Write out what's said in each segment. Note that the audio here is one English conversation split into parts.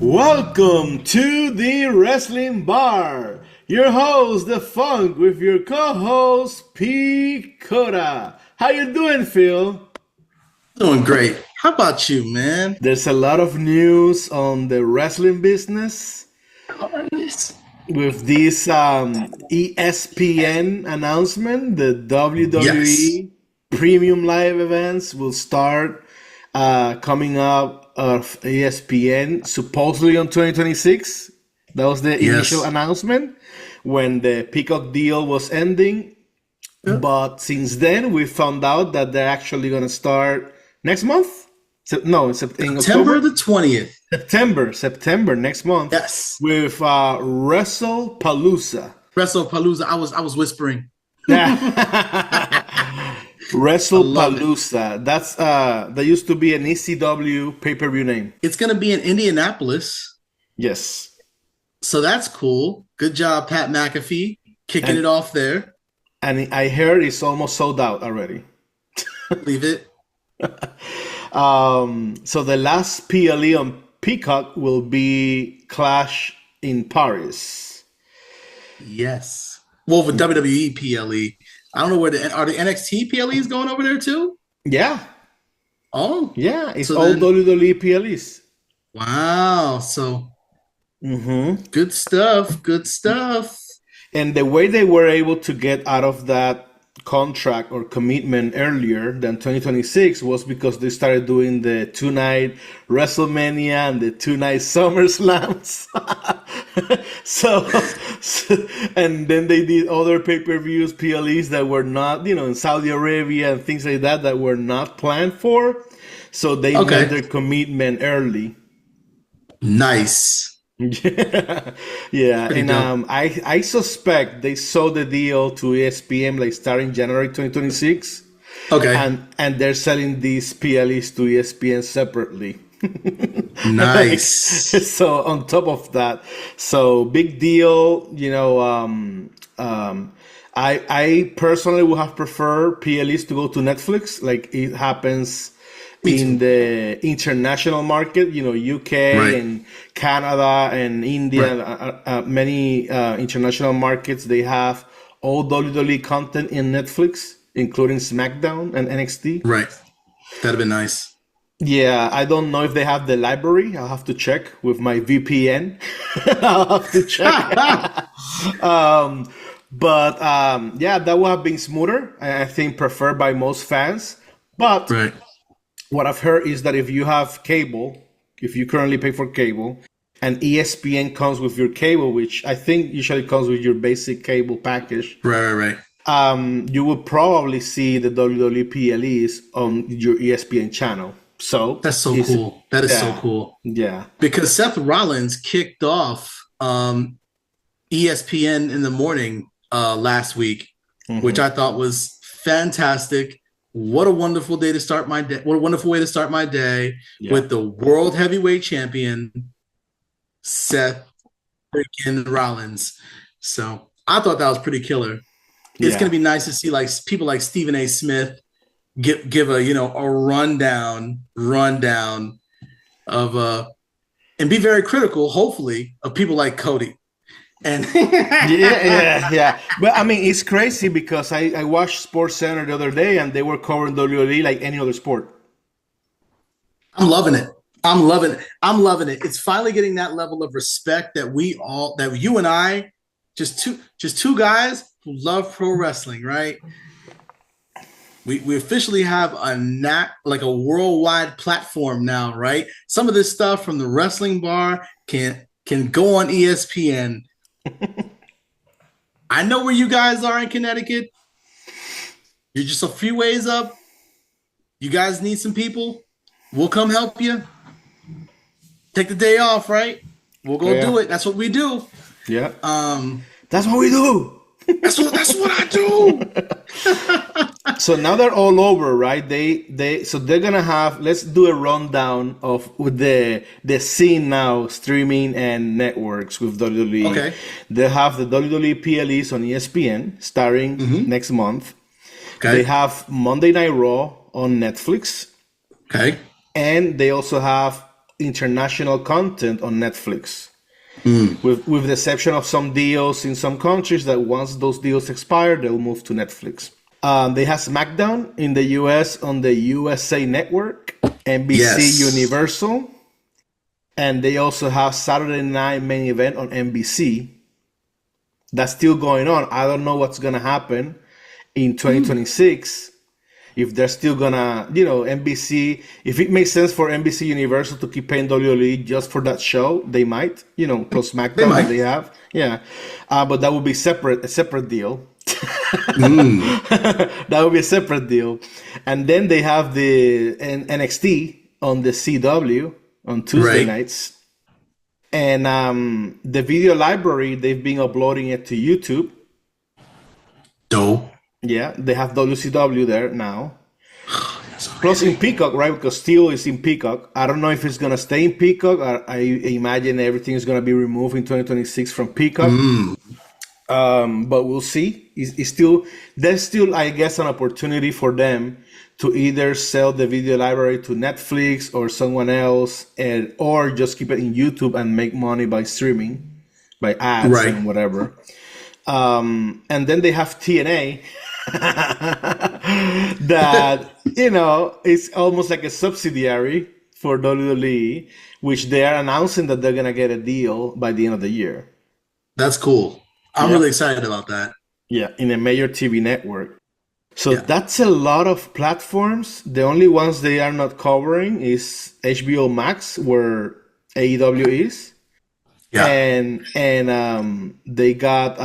Welcome to the Wrestling Bar. Your host, The Funk, with your co-host, P. Coda. How you doing, Phil? Doing great. How about you, man? There's a lot of news on the wrestling business Harness. with this ESPN announcement. The Yes. WWE Premium Live events will start coming up of ESPN supposedly on 2026. That was the initial Yes. announcement when the Peacock deal was ending. Yep. But since then, we found out that they're actually going to start next month. No, in September October. the 20th. September next month Yes. with WrestlePalooza. WrestlePalooza. I was whispering. I love it. WrestlePalooza. That's that used to be an ECW pay-per-view name. It's gonna be in Indianapolis. Yes. So that's cool. Good job, Pat McAfee, kicking And it off there. I heard it's almost sold out already. Leave it. So the last PLE on Peacock will be Clash in Paris. Yes. Well, for WWE PLE. I don't know are the NXT PLEs going over there too? Yeah, Oh, yeah, it's so all then WWE PLEs. wow. So Hmm. good stuff. Good stuff. And the way they were able to get out of that contract or commitment earlier than 2026 was because they started doing the two-night WrestleMania and the two-night SummerSlams. so, and then they did other pay-per-views, PLEs that were not, in Saudi Arabia and things like that that were not planned for. So they met Okay. their commitment early. Nice. Yeah, yeah, Pretty and dope. I suspect they sold the deal to ESPN like starting January 2026, Okay. and they're selling these PLEs to ESPN separately. Like Nice. so, on top of that, so big deal. I personally would have preferred PLEs to go to Netflix, like it happens Me in too. the international market, UK Right. and Canada and India, Right. many international markets, they have all WWE content in Netflix, including SmackDown and NXT. Right. That'd have been nice. Yeah, I don't know if they have the library. I'll have to check with my VPN. I'll have to check. But yeah, that would have been smoother. I think preferred by most fans. But Right. what I've heard is that if you have cable, if you currently pay for cable, and ESPN comes with your cable, which I think usually comes with your basic cable package, Right. Right. Right. you will probably see the WWE PLEs on your ESPN channel. So That's so it's cool. That is so yeah, cool. yeah. Because Seth Rollins kicked off ESPN in the morning last week, which Hmm. I thought was fantastic. What a wonderful day to start my day. What a wonderful way to start my day Yeah, with the world heavyweight champion, Seth freaking Rollins. So I thought that was pretty killer. It's going yeah, to be nice to see like people like Stephen A. Smith give a a rundown of and be very critical, hopefully, of people like Cody. And yeah, yeah, yeah. But I mean, it's crazy because I watched Sports Center the other day and they were covering WWE like any other sport. I'm loving it. I'm loving it. I'm loving it. It's finally getting that level of respect that you and I, just two guys who love pro wrestling, right? We officially have like a worldwide platform now, right? Some of this stuff from the wrestling bar can go on ESPN. I know where you guys are in Connecticut. You're just a few ways up. You guys need some people. We'll come help you. Take the day off, right? We'll go Yeah, do it. That's what we do. yeah. Um, That's what we do. that's what I do. So now they're all over, right? So they're gonna have. Let's do a rundown of with the scene now, streaming and networks with WWE. Okay. They have the WWE PLEs on ESPN starting Mm-hmm. next month. They Okay. have Monday Night Raw on Netflix, Okay. and they also have international content on Netflix. With the exception of some deals in some countries that once those deals expire, they'll move to Netflix. They have SmackDown in the US on the USA Network, NBC Universal, and they also have Saturday Night Main Event on NBC. That's still going on. I don't know what's going to happen in 2026. If they're still gonna, NBC, if it makes sense for NBC Universal to keep paying WWE just for that show, they might, plus SmackDown that they have. Yeah. But that would be a separate deal. That would be a separate deal. And then they have the NXT on the CW on Tuesday nights. And the video library, they've been uploading it to YouTube. Dope. Yeah, they have WCW there now. Plus in Peacock, right? Because Steel is in Peacock. I don't know if it's going to stay in Peacock. I imagine everything is going to be removed in 2026 from Peacock. But we'll see. There's still, I guess, an opportunity for them to either sell the video library to Netflix or someone else, or just keep it in YouTube and make money by streaming, by ads and whatever. And then they have TNA that, is almost like a subsidiary for WWE, which they are announcing that they're going to get a deal by the end of the year. That's cool. I'm really excited about that. Yeah, in a major TV network. So that's a lot of platforms. The only ones they are not covering is HBO Max, where AEW is. Yeah. And they got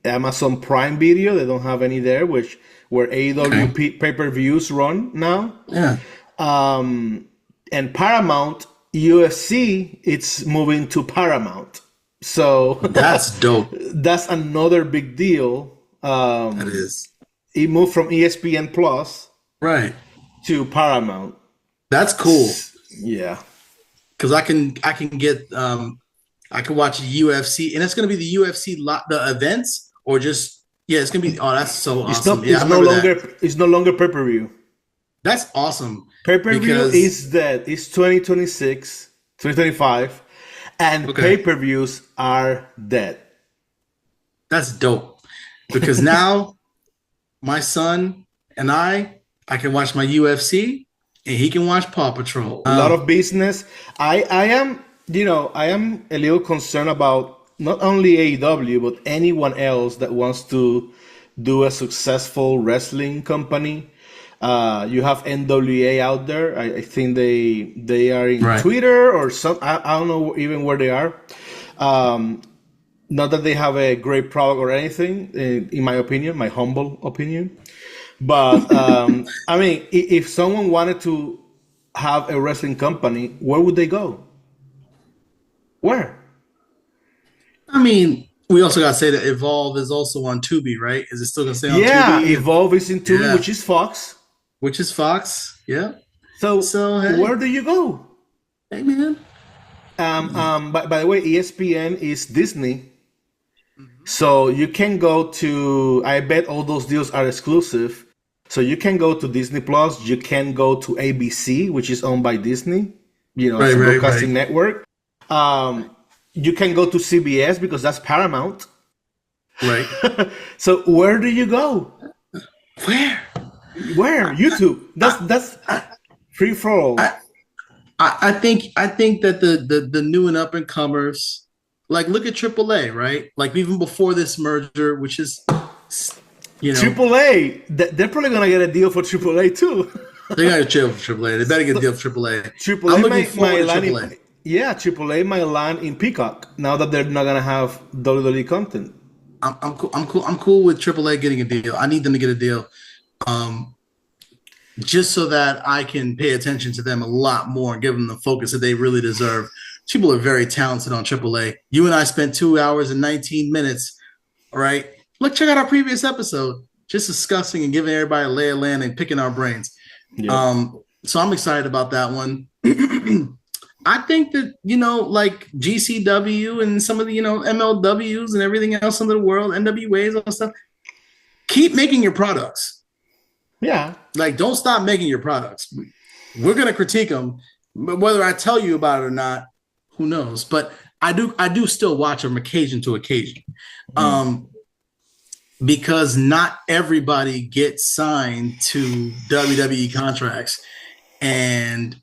Amazon Prime Video. They don't have any there, where AEW pay-per-views run now. Yeah. And Paramount UFC, it's moving to Paramount. So that's dope. That's another big deal. That is. It moved from ESPN Plus to Paramount. That's cool. Yeah. Because I can get I can watch UFC, and it's going to be the UFC the events, or just it's going to be that's so awesome. It's no longer pay-per-view. That's awesome. Pay-per-view is dead. It's 2026, 2025, and pay-per-views are dead. That's dope. Because now my son and I can watch my UFC and he can watch Paw Patrol. A lot of business. I am a little concerned about not only AEW, but anyone else that wants to do a successful wrestling company. You have NWA out there. I think they are in Twitter or some. I don't know even where they are. Not that they have a great product or anything, in my opinion, my humble opinion. But, I mean, if someone wanted to have a wrestling company, where would they go? Where? I mean, we also got to say that Evolve is also on Tubi, right? Is it still going to stay on Tubi? Yeah, Evolve is in Tubi, which is Fox. Yeah. So hey. Where do you go? Hey, man. By the way, ESPN is Disney. So you can go to, I bet all those deals are exclusive. So you can go to Disney Plus. You can go to ABC, which is owned by Disney, it's a broadcasting network. You can go to CBS because that's Paramount. Right. So where do you go? Where? YouTube. That's free for all. I think that the new and up and comers, like look at AAA, right? Like even before this merger, which is AAA, they're probably gonna get a deal for AAA too. They got a deal for AAA. They better get a deal for AAA. AAA I'm looking forward to AAA. AAA might land in Peacock now that they're not gonna have WWE content. I'm cool with AAA getting a deal. I need them to get a deal. Just so that I can pay attention to them a lot more and give them the focus that they really deserve. People are very talented on AAA. You and I spent 2 hours and 19 minutes, all right? Look, check out our previous episode, just discussing and giving everybody a lay of land and picking our brains. Yeah. So I'm excited about that one. I think that, like GCW and some of the, MLWs and everything else in the world, NWAs, all that stuff, keep making your products. Yeah. Like, don't stop making your products. We're going to critique them, But whether I tell you about it or not, who knows? But I do still watch them occasion to occasion. Because not everybody gets signed to WWE contracts, and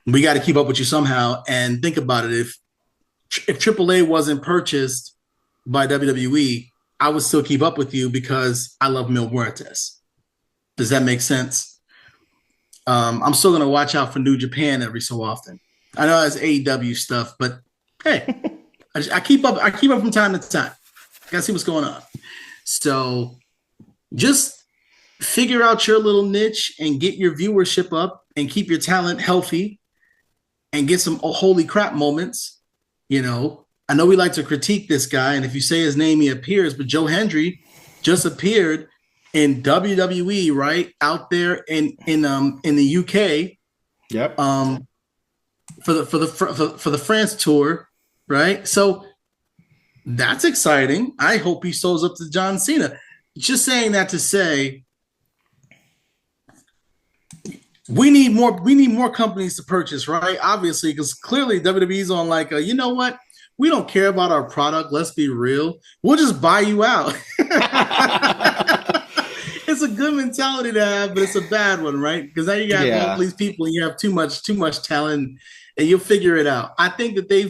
we got to keep up with you somehow. And think about it: if AAA wasn't purchased by WWE, I would still keep up with you because I love Mil Muertes. Does that make sense? I'm still gonna watch out for New Japan every so often. I know it's AEW stuff, but hey, I keep up. I keep up from time to time. Gotta see what's going on. So just figure out your little niche and get your viewership up and keep your talent healthy and get some holy crap moments. You know, I know we like to critique this guy, and if you say his name, he appears, but Joe Hendry just appeared in WWE, right? Out there in the UK. Yep. For the France tour, right? So that's exciting. I hope he shows up to John Cena. Just saying that to say we need more companies to purchase, right? Obviously, because clearly WWE's on like you know what? We don't care about our product. Let's be real. We'll just buy you out. It's a good mentality to have, but it's a bad one, right? Because now you got all these people and you have too much talent, and you'll figure it out. I think that they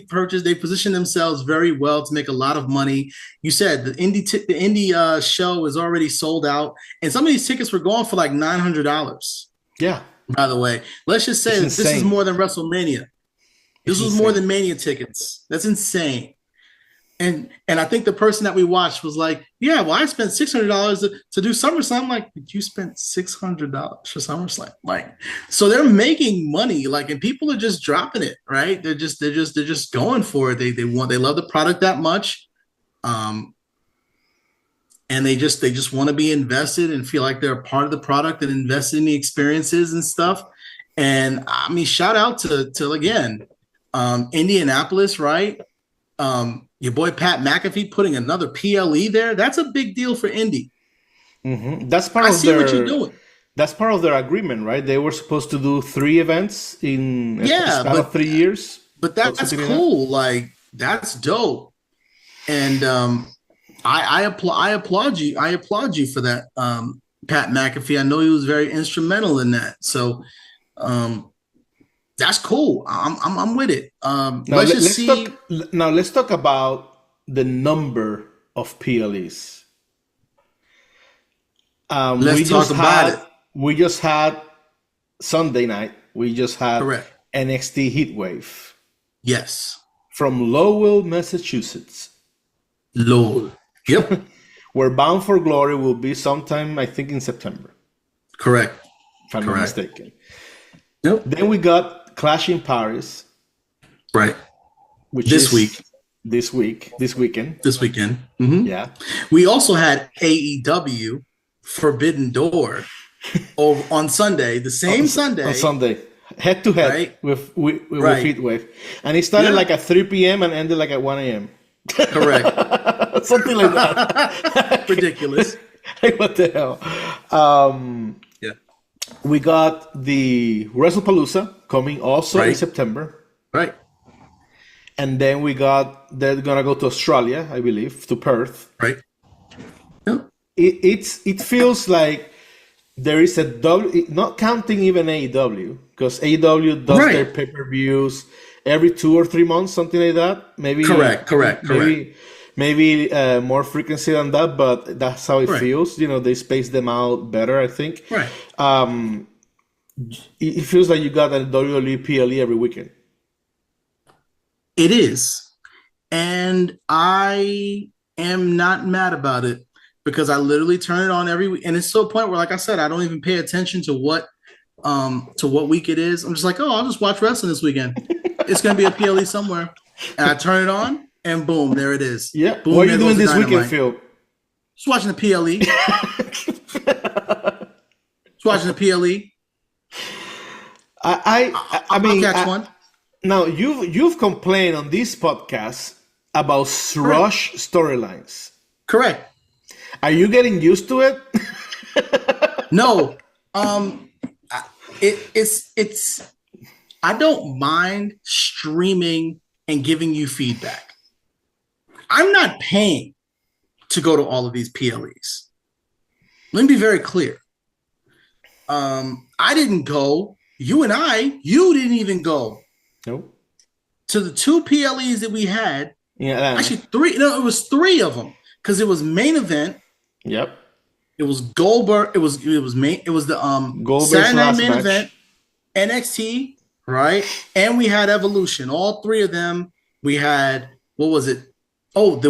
positioned themselves very well to make a lot of money. You said the indie show is already sold out, and some of these tickets were going for like $900. Yeah. By the way, let's just say this is more than WrestleMania. This was more than Mania tickets. That's insane. And I think the person that we watched was like, yeah, well, I spent $600 to do SummerSlam. I'm like, but you spent $600 for SummerSlam. Like, so they're making money, like, and people are just dropping it, right? They're just going for it. They love the product that much. And they just want to be invested and feel like they're a part of the product and invested in the experiences and stuff. And I mean, shout out to again, Indianapolis, right? Your boy Pat McAfee putting another PLE there. That's a big deal for Indy. Mm-hmm. That's part I of see what you're doing. That's part of their agreement, right? They were supposed to do 3 events in a span of 3 years. But that's cool. Like, that's dope. And I applaud you. I applaud you for that, Pat McAfee. I know he was very instrumental in that. So that's cool. I'm with it. Let's talk about the number of PLEs. Let's talk about it. We just had Sunday night. We just had NXT Heatwave. Yes. From Lowell, Massachusetts. Lowell. Yep. Where Bound for Glory will be sometime, I think, in September. Correct. If I'm not mistaken. Nope. Then we got Clash in Paris. Right. Which this weekend. This weekend. Mm-hmm. Yeah. We also had AEW Forbidden Door on Sunday, the same Sunday. On Sunday. Head to head with Heatwave. And it started like at 3 p.m. and ended like at 1 a.m. Correct. Something like that. Ridiculous. Like, what the hell? We got the WrestlePalooza coming also in September. Right. And then they're going to go to Australia, I believe, to Perth. Right. Yep. It feels like there is a not counting even AEW, because AEW does their pay-per-views every 2 or 3 months, something like that. Maybe correct. Maybe more frequency than that, but that's how it feels. You know, they space them out better, I think. Right. It feels like you got a WWE PLE every weekend. It is. And I am not mad about it because I literally turn it on every week. And it's to a point where, like I said, I don't even pay attention to what week it is. I'm just like, I'll just watch wrestling this weekend. It's going to be a PLE somewhere. And I turn it on. And boom, there it is. Yeah. Boom, what are you doing this weekend, Phil? Just watching the PLE. Just watching the PLE. I mean, I'll catch one. Now you've complained on this podcast about rush storylines. Correct. Are you getting used to it? No. It's I don't mind streaming and giving you feedback. I'm not paying to go to all of these PLEs. Let me be very clear. I didn't go. You didn't even go. Nope. To the 2 PLEs that we had. Yeah. Actually, 3. No, it was 3 of them because it was main event. Yep. It was Goldberg. It was the Saturday Night main event, NXT, right? And we had Evolution. All 3 of them. We had, what was it? Oh, it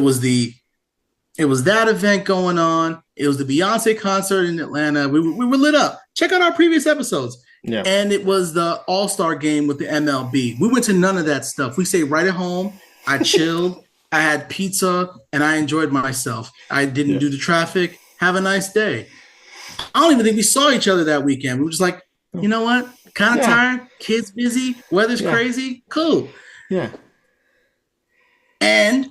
was that event going on. It was the Beyonce concert in Atlanta. We were lit up. Check out our previous episodes. Yeah. And it was the All-Star game with the MLB. We went to none of that stuff. We stayed right at home. I chilled. I had pizza, and I enjoyed myself. I didn't do the traffic. Have a nice day. I don't even think we saw each other that weekend. We were just like, you know what? Kind of tired. Kids busy. Weather's crazy. Cool. Yeah. And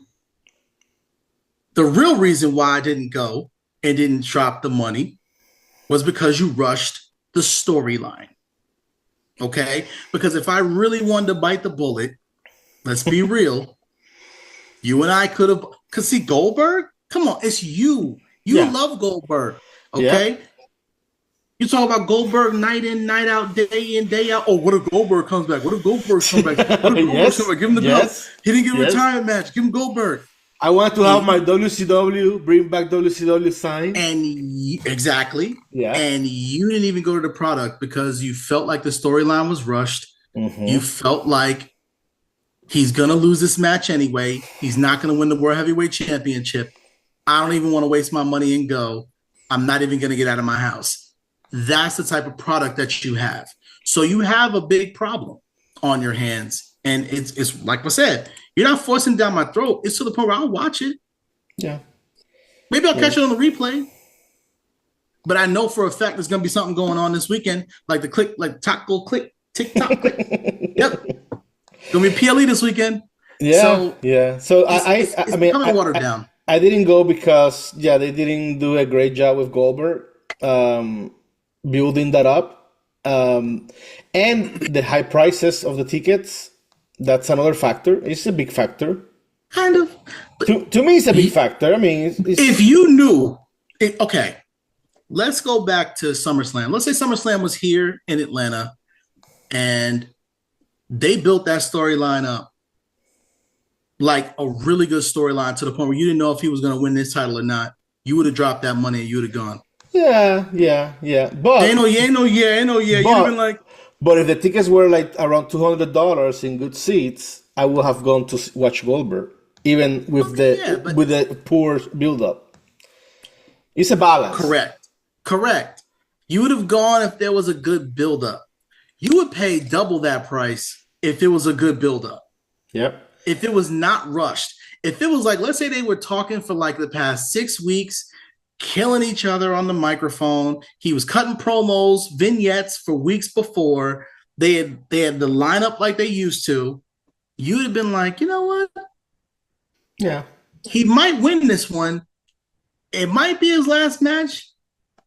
the real reason why I didn't go and didn't drop the money was because you rushed the storyline. Okay? Because if I really wanted to bite the bullet, let's be real, you and I could have, because see, Goldberg, come on, it's you. You love Goldberg. Okay? Yeah. You talk about Goldberg night in, night out, day in, day out. Oh, what if Goldberg comes back? What if Goldberg comes back? What if Goldberg comes back? Give him the belt. He didn't get a retirement match. Give him Goldberg. I want to have my WCW, bring back WCW sign. And exactly. Yeah. And you didn't even go to the product because you felt like the storyline was rushed. Mm-hmm. You felt like he's going to lose this match anyway. He's not going to win the World Heavyweight Championship. I don't even want to waste my money and go. I'm not even going to get out of my house. That's the type of product that you have. So you have a big problem on your hands. And it's like I said, you're not forcing it down my throat. It's to the point where I'll watch it. Yeah. Maybe I'll catch it on the replay. But I know for a fact there's going to be something going on this weekend, like the click, like taco click, TikTok click. Yep. Going to be PLE this weekend. Yeah. So it's I mean, coming watered down. I didn't go because, they didn't do a great job with Goldberg building that up. And the high prices of the tickets, that's another factor. It's a big factor. Kind of. To me, it's a big factor. I mean, if you knew, okay, let's go back to SummerSlam. Let's say SummerSlam was here in Atlanta and they built that storyline up like a really good storyline to the point where you didn't know if he was going to win this title or not. You would have dropped that money and you would have gone. Yeah. But ain't no yeah. You'd have been like. But if the tickets were like around $200 in good seats, I would have gone to watch Goldberg, even with with the poor build-up. It's a balance. Correct. You would have gone if there was a good build-up. You would pay double that price if it was a good build-up. Yep. If it was not rushed. If it was like, let's say they were talking for like the past 6 weeks, killing each other on the microphone. He was cutting promos, vignettes for weeks before. They had the lineup like they used to. You'd have been like, you know what? Yeah. He might win this one. It might be his last match,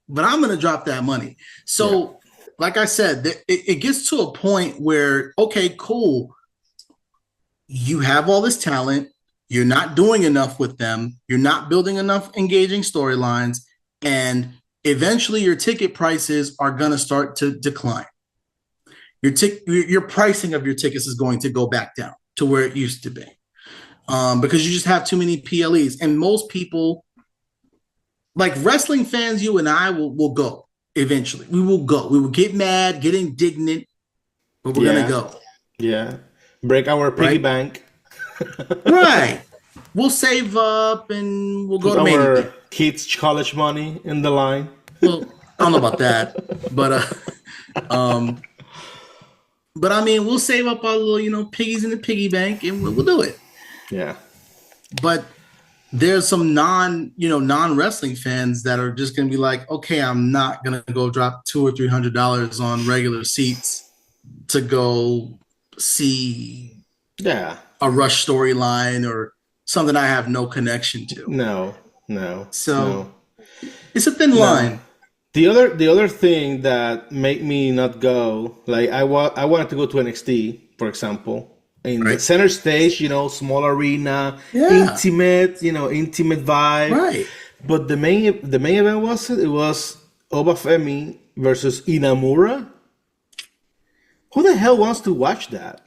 but I'm going to drop that money. So, like I said, it gets to a point where, okay, cool. You have all this talent. You're not doing enough with them. You're not building enough engaging storylines. And eventually your ticket prices are going to start to decline. Your pricing of your tickets is going to go back down to where it used to be because you just have too many PLEs. And most people, like wrestling fans, you and I will go eventually. We will go. We will get mad, get indignant, but we're going to go. Yeah. Break our piggy bank. Right. We'll save up and we'll go to our kids' college money in the line. Well, I don't know about that, but I mean, we'll save up our little, piggies in the piggy bank and we'll do it. Yeah. But there's some non-wrestling fans that are just going to be like, okay, I'm not going to go drop $200 or $300 on regular seats to go see a rush storyline or something I have no connection to. No. So it's a thin line. The other thing that made me not go, like I wanted to go to NXT, for example, in the Right. center stage, small arena, Yeah. intimate vibe. Right. But the main event was Obafemi versus Inamura. Who the hell wants to watch that?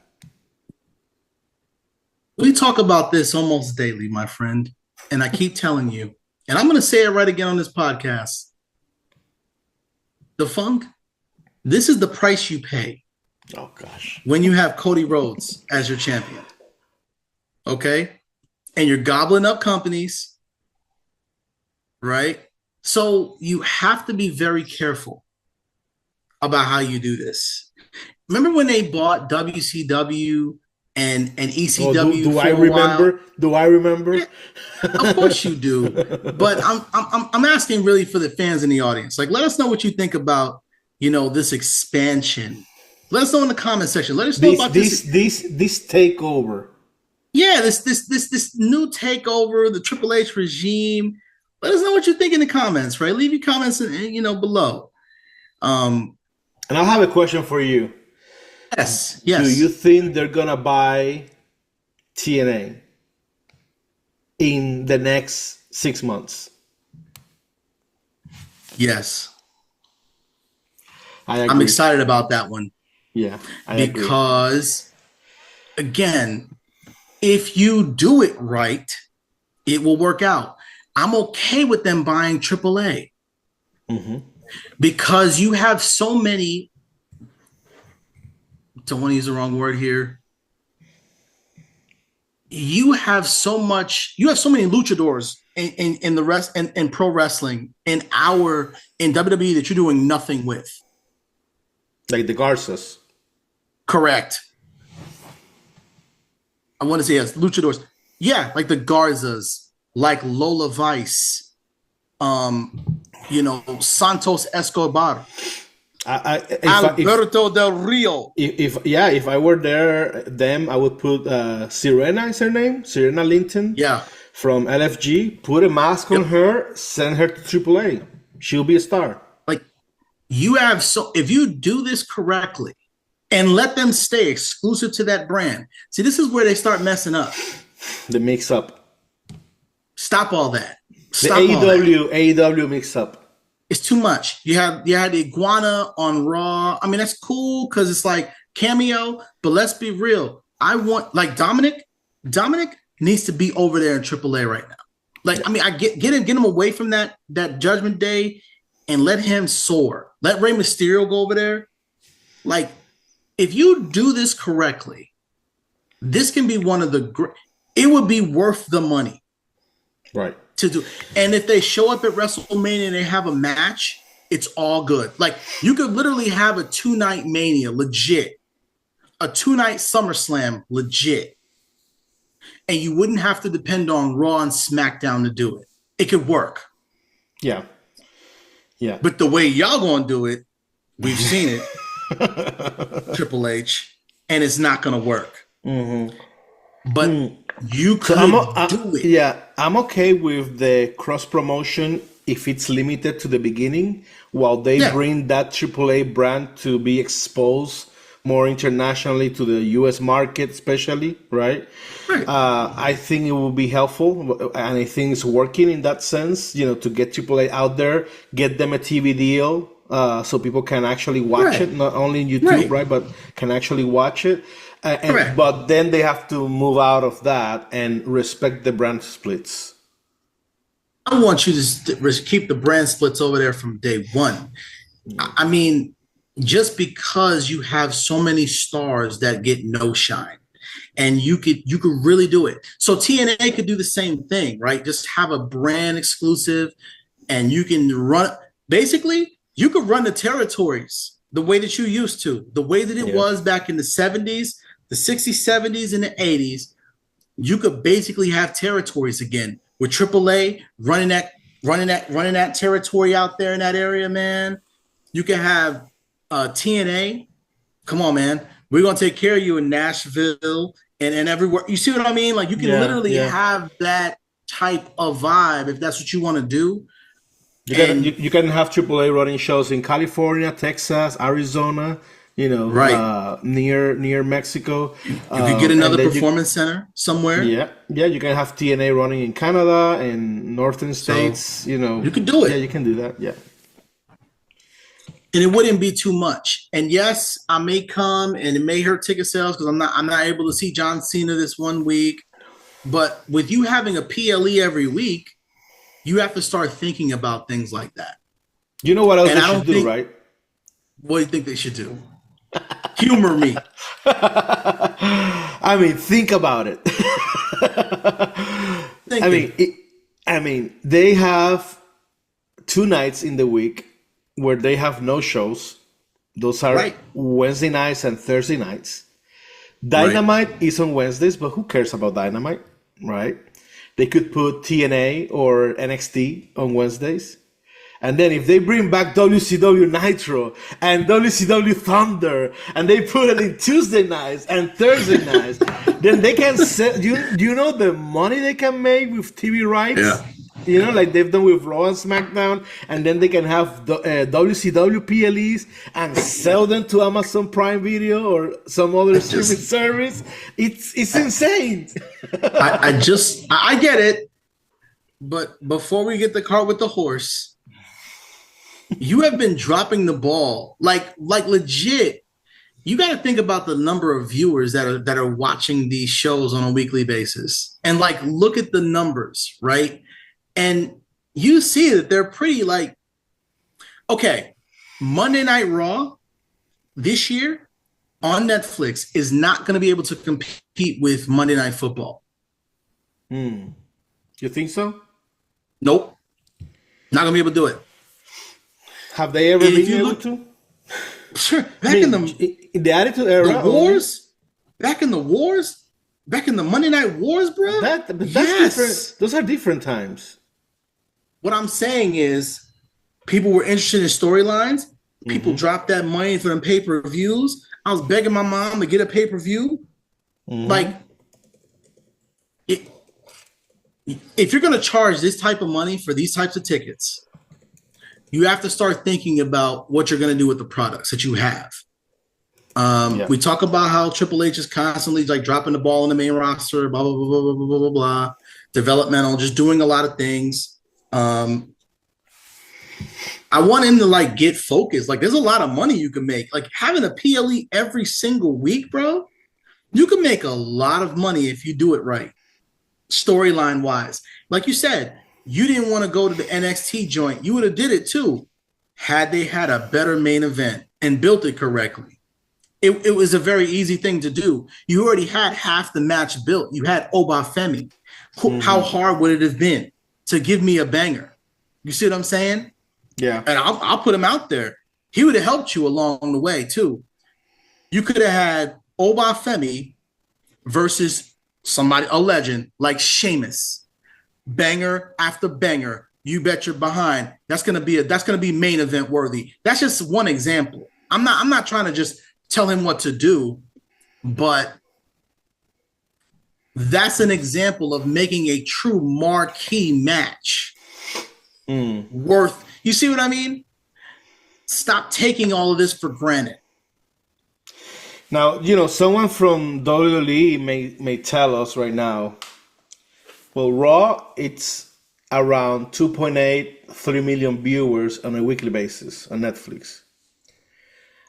We talk about this almost daily, my friend. And I keep telling you, and I'm going to say it right again on this podcast. The Funk, this is the price you pay Oh gosh. when you have Cody Rhodes as your champion. Okay? And you're gobbling up companies, right? So you have to be very careful about how you do this. Remember when they bought WCW and Oh, ECW do for I a while? remember? Do I remember? Yeah, of course you do. But I'm asking really for the fans in the audience. Like, let us know what you think about, this expansion. Let us know in the comment section. Let us know This about this this. this this takeover. Yeah, this new takeover, the Triple H regime. Let us know what you think in the comments, right? Leave your comments below. Um, And I have a question for you. yes, Do you yes, think they're gonna buy TNA in the next 6 months? yes. I I'm agree. excited about that one Yeah, I agree. because again, if you do it right, it will work out. I'm okay with them buying AAA because you have so many. Don't want to use the wrong word here. You have so many luchadors in the rest in pro wrestling in WWE that you're doing nothing with. Like the Garças. Correct. I want to say yes, luchadors. Yeah, like the Garzas, like Lola Vice, Santos Escobar, Alberto Del Rio. If I were them, I would put Sirena is her name, Sirena Linton. Yeah. From LFG. Put a mask on her, send her to AAA. She'll be a star. Like if you do this correctly and let them stay exclusive to that brand. See, this is where they start messing up. The mix up. Stop all that. The AEW mix up. It's too much. You had the iguana on Raw. I mean, that's cool because it's like cameo, but let's be real. I want like Dominic needs to be over there in AAA right now. Like, I mean, I get him away from that Judgment Day and let him soar. Let Rey Mysterio go over there. Like, if you do this correctly, this can be one of the it would be worth the money. Right. To do. And if they show up at WrestleMania and they have a match, it's all good. Like, you could literally have a 2-night Mania, legit. A 2-night SummerSlam, legit. And you wouldn't have to depend on Raw and SmackDown to do it. It could work. Yeah. Yeah. But the way y'all gonna do it, we've seen it. Triple H. And it's not gonna work. Mm-hmm. But you could do it. Yeah, I'm okay with the cross promotion if it's limited to the beginning, while they bring that AAA brand to be exposed more internationally to the U.S. market, especially, right? Right. I think it will be helpful, and I think it's working in that sense. To get AAA out there, get them a TV deal, so people can actually watch it, not only in YouTube, right, but can actually watch it. But then they have to move out of that and respect the brand splits. I want you to keep the brand splits over there from day one. I mean, just because you have so many stars that get no shine, and you could really do it. So TNA could do the same thing, right? Just have a brand exclusive, and you can run. Basically, you could run the territories the way that you used to, the way that it was back in the 70s. The 60s, 70s, and the 80s, you could basically have territories again with AAA running that territory out there in that area, man. You can have TNA. Come on, man. We're gonna take care of you in Nashville and everywhere. You see what I mean? Like, you can literally have that type of vibe if that's what you want to do. And you can have AAA running shows in California, Texas, Arizona, right, near Mexico, you could get and another then performance center somewhere. yeah, you can have TNA running in Canada and northern So states. you could do Yeah, it. you can do that. Yeah. And it wouldn't be too much. And yes, I may come and it may hurt ticket sales because I'm not able to see John Cena this one week. But with you having a PLE every week, you have to start thinking about things like that. You know what else And they I should don't do, think right? what do you think they should do? Humor me. I mean, think about it. Thinking. I mean, they have 2 nights in the week where they have no shows. Those are Right. Wednesday nights and Thursday nights. Right. Dynamite is on Wednesdays, but who cares about Dynamite, right? They could put TNA or NXT on Wednesdays. And then if they bring back WCW Nitro and WCW Thunder and they put it in Tuesday nights and Thursday nights, then they can sell. You know the money they can make with TV rights? Yeah. Like they've done with Raw and SmackDown, and then they can have the WCW PLEs and sell them to Amazon Prime Video or some other streaming service. It's insane. I get it, but before we get the cart with the horse, you have been dropping the ball like legit. You got to think about the number of viewers that are watching these shows on a weekly basis, and like look at the numbers, right? And you see that they're pretty okay. Monday Night Raw this year on Netflix is not going to be able to compete with Monday Night Football. You think so? Nope. Not going to be able to do it. Have they ever been able to? Sure. In the Attitude Era, back in the Monday Night Wars, bro. That's yes. different. Those are different times. What I'm saying is, people were interested in storylines. People dropped that money for them pay-per-views. I was begging my mom to get a pay-per-view. Like, if you're going to charge this type of money for these types of tickets, you have to start thinking about what you're going to do with the products that you have. We talk about how Triple H is constantly like dropping the ball in the main roster, blah, blah, blah, blah, blah, blah, blah, blah, developmental, just doing a lot of things. I want him to like get focused. Like there's a lot of money you can make. Like having a PLE every single week, bro, you can make a lot of money if you do it right. Storyline wise, like you said, you didn't want to go to the NXT joint. You would have did it too, had they had a better main event and built it correctly. It was a very easy thing to do. You already had half the match built. You had Obafemi. How hard would it have been to give me a banger? You see what I'm saying? Yeah. And I'll put him out there. He would have helped you along the way too. You could have had Obafemi versus somebody, a legend like Sheamus. Banger after banger. You bet you're behind. That's gonna be main event worthy. That's just one example. I'm not trying to just tell him what to do, but that's an example of making a true marquee match worth. You see what I mean? Stop taking all of this for granted. Now, someone from WWE may tell us right now, well, Raw, it's around 2.8, 3 million viewers on a weekly basis on Netflix.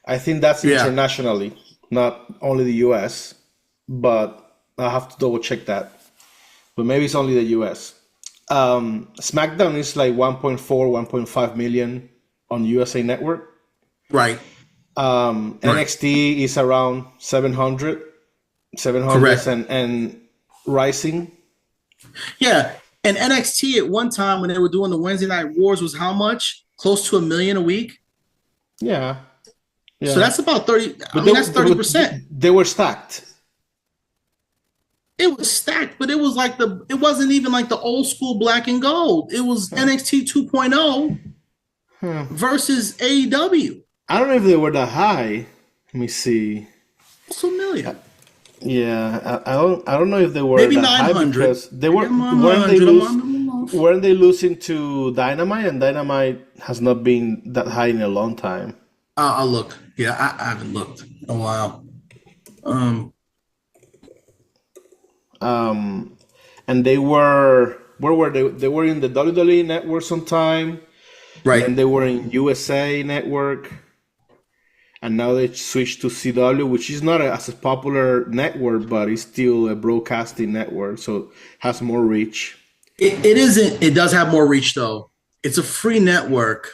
I think that's internationally, not only the US, but I have to double check that. But maybe it's only the US. SmackDown is like 1.4, 1.5 million on USA Network. Right. NXT is around 700 Correct. and rising. Yeah. And NXT at one time when they were doing the Wednesday Night Wars was how much? Close to $1 million a week. Yeah. So that's about 30. That's 30%. They were stacked. It was stacked, but it was like it wasn't even like the old school black and gold. It was NXT 2.0 versus AEW. I don't know if they were that high. Let me see. It's $1 million. Yeah, I don't know if they were maybe that 900. high because they weren't they lose weren't they losing to Dynamite? And Dynamite has not been that high in a long time. I'll look. Yeah, I haven't looked in a while. And they were where were they? They were in the WWE Network sometime, Right. and they were in USA Network, and now they switched to CW, which is not as a popular network, but it's still a broadcasting network, so has more reach. It isn't. It does have more reach though. It's a free network,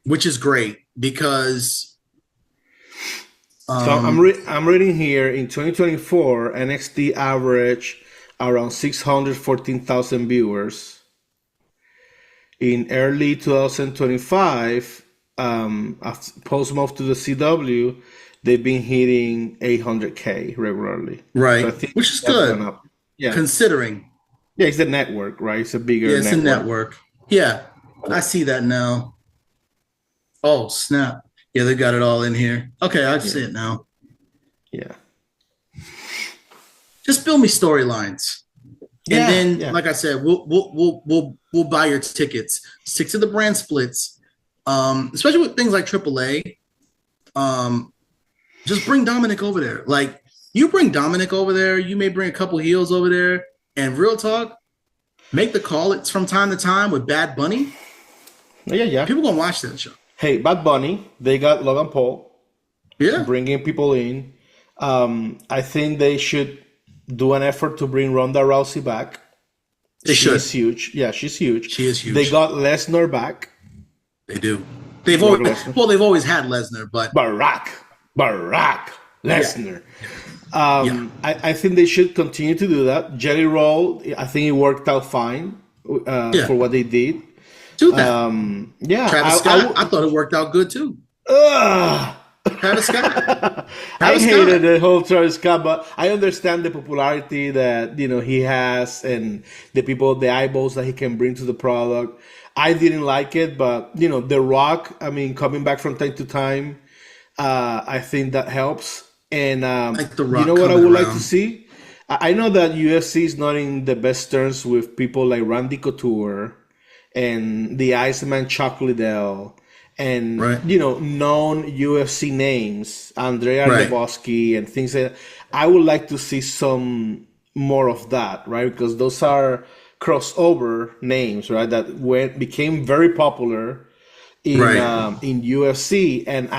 which is great because. So I'm reading here in 2024, NXT averaged around 614,000 viewers. In early 2025, post move to the CW, they've been hitting 800K regularly. Right, So I think which is that's good. gone up. Yeah, Considering. yeah, it's the network, right? It's a bigger Yeah, it's network. a network. Yeah, I see that now. Oh, snap. Yeah, they got it all in here. Okay, I see it now. Yeah. Just build me storylines. Yeah, And then, yeah. like I said, we'll buy your tickets. Stick to the brand splits. Especially with things like AAA. Just bring Dominic over there. Like, you bring Dominic over there, you may bring a couple heels over there, and real talk, make the call it's from time to time with Bad Bunny. Yeah. People gonna watch that show. Hey, Bad Bunny, they got Logan Paul. Yeah. Bringing people in. I think they should do an effort to bring Ronda Rousey back. She's huge. Yeah, she's huge. She is huge. They got Lesnar back. They do. They've always had Lesnar, but Barack Lesnar. I think they should continue to do that. Jelly Roll, I think it worked out fine for what they did. Do that. Travis Scott, I thought it worked out good too. Travis Scott. I hated the whole Travis Scott, but I understand the popularity that he has and the eyeballs that he can bring to the product. I didn't like it, but The Rock, I mean, coming back from time to time, I think that helps. And like The Rock, what I would like to see? I know that UFC is not in the best terms with people like Randy Couture and the Iceman Chuck Liddell. And known UFC names, Andrei Arlovsky and things like that. I would like to see some more of that, right? Because those are crossover names, right? That became very popular in UFC, and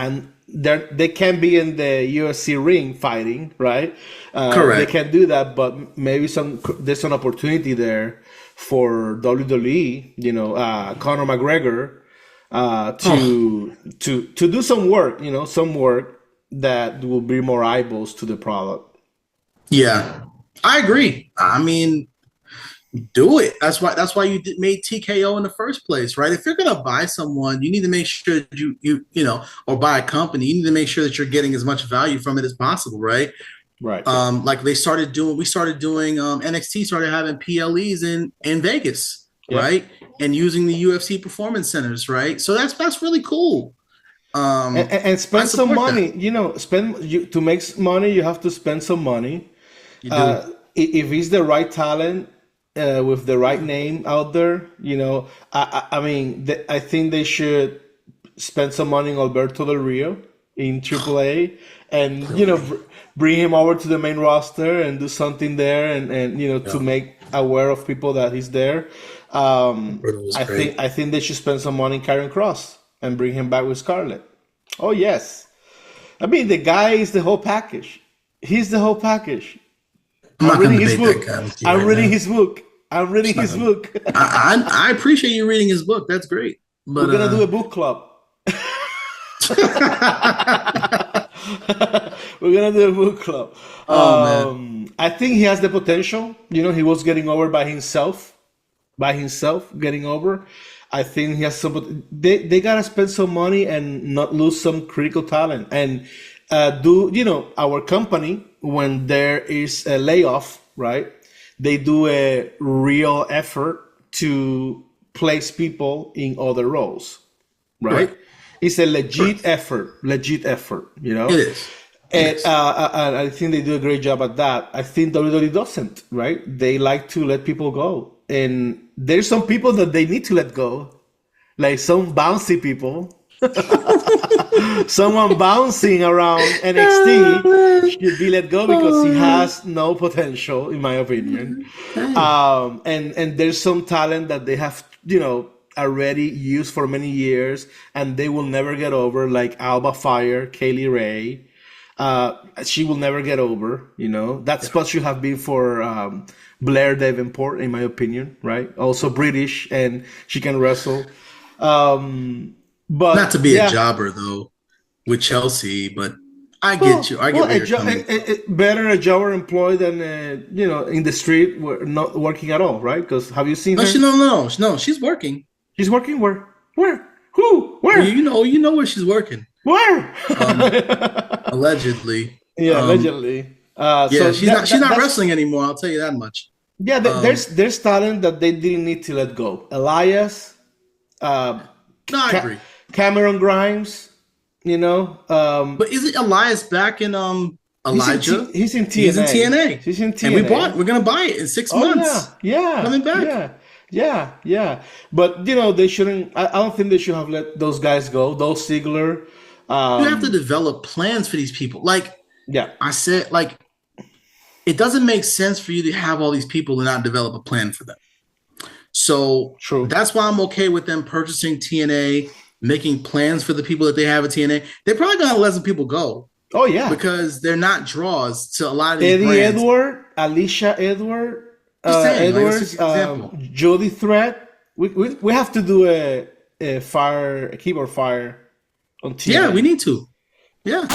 they can be in the UFC ring fighting, right? Correct. They can do that, but maybe there's an opportunity there for WWE. Conor McGregor. To do some work, some work that will bring more eyeballs to the product. Yeah, I agree. I mean, do it. That's why you made TKO in the first place, right? If you're gonna buy someone, you need to make sure that you or buy a company, you need to make sure that you're getting as much value from it as possible, right? Right. Like we started doing NXT started having PLEs in Vegas. Right, and using the UFC performance centers, right? So that's really cool. And spend some money. To make money, you have to spend some money. You do. If it's the right talent with the right name out there, I think they should spend some money on Alberto Del Rio in AAA, and bring him over to the main roster and do something there, and to make aware of people that he's there. I think they should spend some money on Karrion Kross and bring him back with Scarlett. Oh yes, I mean the guy is the whole package. He's the whole package. I'm reading his book. I'm reading his book. I appreciate you reading his book. That's great. But we're gonna do a book club. We're gonna do a book club. Man. I think he has the potential. He was getting over by himself, getting over. I think he has some. They gotta spend some money and not lose some critical talent. And our company, when there is a layoff, right? They do a real effort to place people in other roles, right? It's a legit effort. It is. And I think they do a great job at that. I think WWE doesn't, right? They like to let people go. and there's some people that they need to let go, like some bouncy people. Someone bouncing around NXT should be let go because he has no potential, in my opinion. And there's some talent that they have, already used for many years, and they will never get over, like Alba Fire, Kaylee Ray. She will never get over, That spot should have been for Blair Davenport, in my opinion, right? Also British, and she can wrestle. But not to be a jobber though with Chelsea, but I get you. I get where you're coming from. Better a jobber employed than in the street, not working at all, right? Because have you seen her? No, she's working. She's working where? Who? Where? You know where she's working. Where? Allegedly. Yeah, allegedly. So she's not wrestling anymore. I'll tell you that much. Yeah, there's talent that they didn't need to let go. Elias. No, I agree. Cameron Grimes, But isn't Elias back in Elijah? He's in TNA. He's in TNA. He's in TNA. And we're gonna buy it in 6 months. Yeah. Coming back. Yeah. But they shouldn't. I don't think they should have let those guys go. Those Ziggler. You have to develop plans for these people. I said, it doesn't make sense for you to have all these people and not develop a plan for them. So true. That's why I'm okay with them purchasing TNA, making plans for the people that they have at TNA. They're probably gonna let some people go. Oh yeah, because they're not draws to a lot of these Eddie brands. Edward, Alicia Edward, Edwards, Jody Threat. We have to do a keyboard fire on TNA. Yeah, we need to. Yeah.